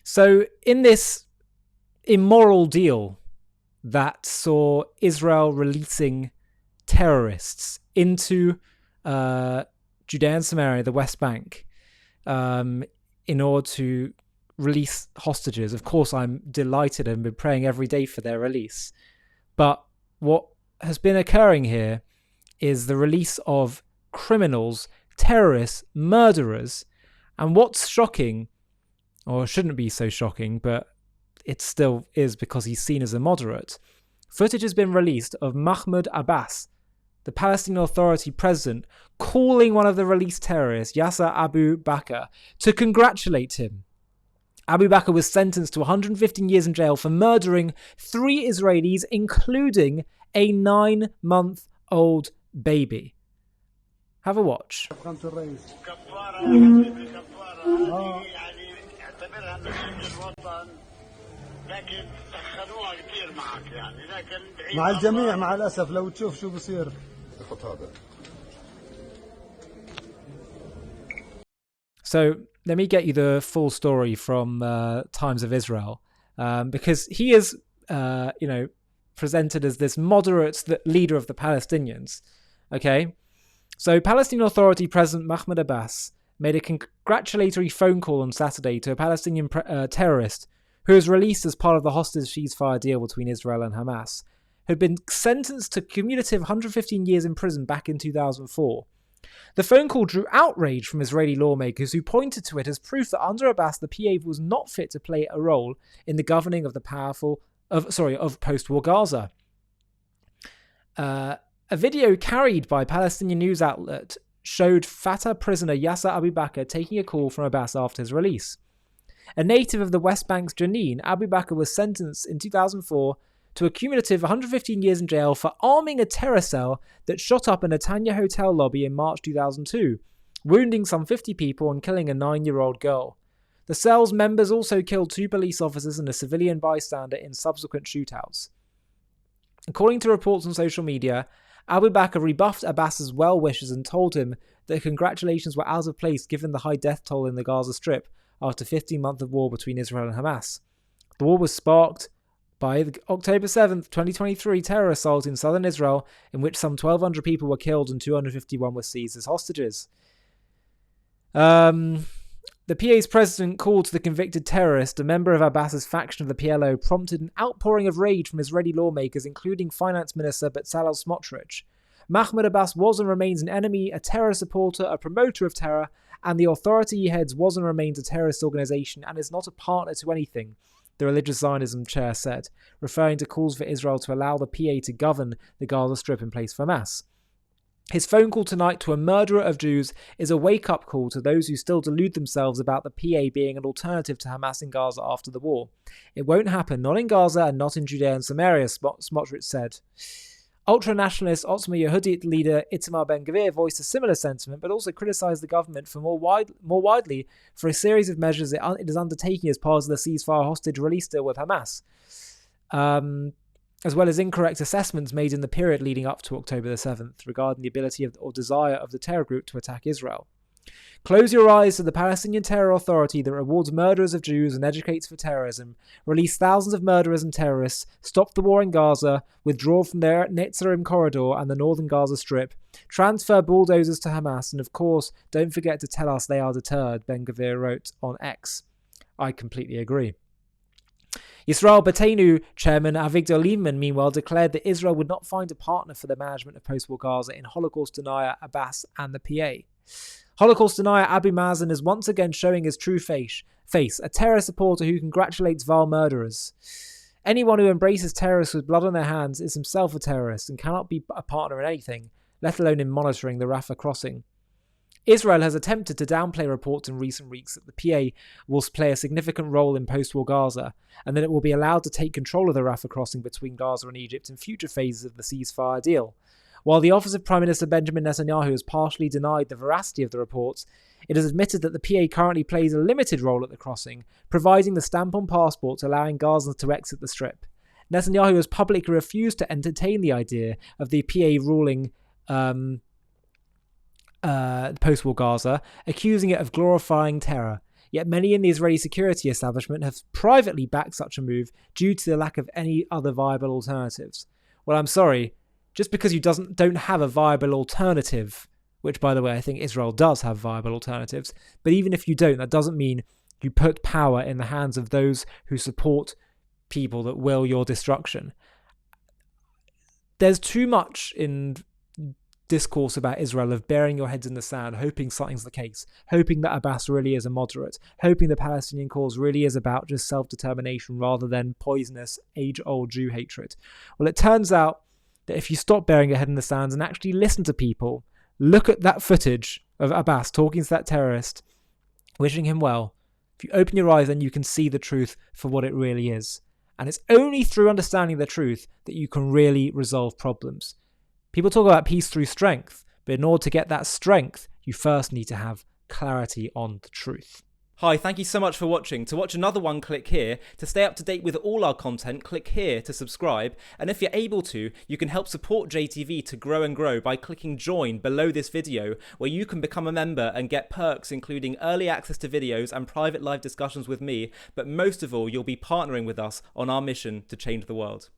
So in this immoral deal that saw Israel releasing terrorists into Judea and Samaria, the West Bank, in order to release hostages. Of course, I'm delighted and been praying every day for their release. But what has been occurring here is the release of criminals, terrorists, murderers. And what's shocking, or shouldn't be so shocking, but it still is because he's seen as a moderate, footage has been released of Mahmoud Abbas, the Palestinian Authority president, calling one of the released terrorists, Yasser Abu Bakr, to congratulate him. Abu Bakr was sentenced to 115 years in jail for murdering 3 Israelis, including a 9-month-old baby. Have a watch. مع الجميع مع الأسف لو تشوف شو بصير. So let me get you the full story from Times of Israel, because he is, presented as this moderate leader of the Palestinians. Okay, so Palestinian Authority President Mahmoud Abbas made a congratulatory phone call on Saturday to a Palestinian terrorist who was released as part of the hostage ceasefire deal between Israel and Hamas, who had been sentenced to cumulative 115 years in prison back in 2004. The phone call drew outrage from Israeli lawmakers who pointed to it as proof that under Abbas, the PA was not fit to play a role in the governing of of post-war Gaza. A video carried by Palestinian news outlet showed Fatah prisoner Yasser Abu Bakr taking a call from Abbas after his release. A native of the West Bank's Jenin, Abu Bakr was sentenced in 2004 to a cumulative 115 years in jail for arming a terror cell that shot up a Netanya hotel lobby in March 2002, wounding some 50 people and killing a 9-year-old girl. The cell's members also killed 2 police officers and a civilian bystander in subsequent shootouts. According to reports on social media, Abu Bakr rebuffed Abbas's well-wishers and told him that congratulations were out of place given the high death toll in the Gaza Strip after 15 months of war between Israel and Hamas. The war was sparked by the October 7th, 2023 terror assault in southern Israel, in which some 1,200 people were killed and 251 were seized as hostages. The PA's president called to the convicted terrorist, a member of Abbas's faction of the PLO, prompted an outpouring of rage from Israeli lawmakers, including Finance Minister Bezalel Smotrich. Mahmoud Abbas was and remains an enemy, a terror supporter, a promoter of terror, and the authority he heads was and remains a terrorist organization and is not a partner to anything, the religious Zionism chair said, referring to calls for Israel to allow the PA to govern the Gaza Strip in place of Hamas. His phone call tonight to a murderer of Jews is a wake-up call to those who still delude themselves about the PA being an alternative to Hamas in Gaza after the war. It won't happen, not in Gaza and not in Judea and Samaria, Smotrich said. Ultra-nationalist Otzma Yehudit leader Itamar Ben-Gvir voiced a similar sentiment, but also criticised the government for more widely for a series of measures it is undertaking as part of the ceasefire hostage release deal with Hamas, as well as incorrect assessments made in the period leading up to October the 7th regarding the ability or desire of the terror group to attack Israel. Close your eyes to the Palestinian Terror Authority that rewards murderers of Jews and educates for terrorism, release thousands of murderers and terrorists, stop the war in Gaza, withdraw from their Netzarim corridor and the northern Gaza Strip, transfer bulldozers to Hamas, and of course, don't forget to tell us they are deterred, Ben-Gvir wrote on X. I completely agree. Yisrael Beiteinu chairman Avigdor Lieberman, meanwhile, declared that Israel would not find a partner for the management of post-war Gaza in Holocaust denier Abbas and the PA. Holocaust denier Abu Mazen is once again showing his true face, a terror supporter who congratulates vile murderers. Anyone who embraces terrorists with blood on their hands is himself a terrorist and cannot be a partner in anything, let alone in monitoring the Rafah crossing. Israel has attempted to downplay reports in recent weeks that the PA will play a significant role in post-war Gaza, and that it will be allowed to take control of the Rafah crossing between Gaza and Egypt in future phases of the ceasefire deal. While the Office of Prime Minister Benjamin Netanyahu has partially denied the veracity of the reports, it has admitted that the PA currently plays a limited role at the crossing, providing the stamp on passports allowing Gazans to exit the Strip. Netanyahu has publicly refused to entertain the idea of the PA ruling post-war Gaza, accusing it of glorifying terror. Yet many in the Israeli security establishment have privately backed such a move due to the lack of any other viable alternatives. Well, I'm sorry, just because you don't have a viable alternative, which, by the way, I think Israel does have viable alternatives, but even if you don't, that doesn't mean you put power in the hands of those who support people that will your destruction. There's too much in discourse about Israel of burying your heads in the sand, hoping something's the case, hoping that Abbas really is a moderate, hoping the Palestinian cause really is about just self-determination rather than poisonous, age-old Jew hatred. Well, it turns out that if you stop burying your head in the sand and actually listen to people, look at that footage of Abbas talking to that terrorist, wishing him well, if you open your eyes, then you can see the truth for what it really is. And it's only through understanding the truth that you can really resolve problems. People talk about peace through strength, but in order to get that strength, you first need to have clarity on the truth. Hi, thank you so much for watching. To watch another one, click here. To stay up to date with all our content, click here to subscribe. And if you're able to, you can help support JTV to grow and grow by clicking join below this video, where you can become a member and get perks including early access to videos and private live discussions with me. But most of all, you'll be partnering with us on our mission to change the world.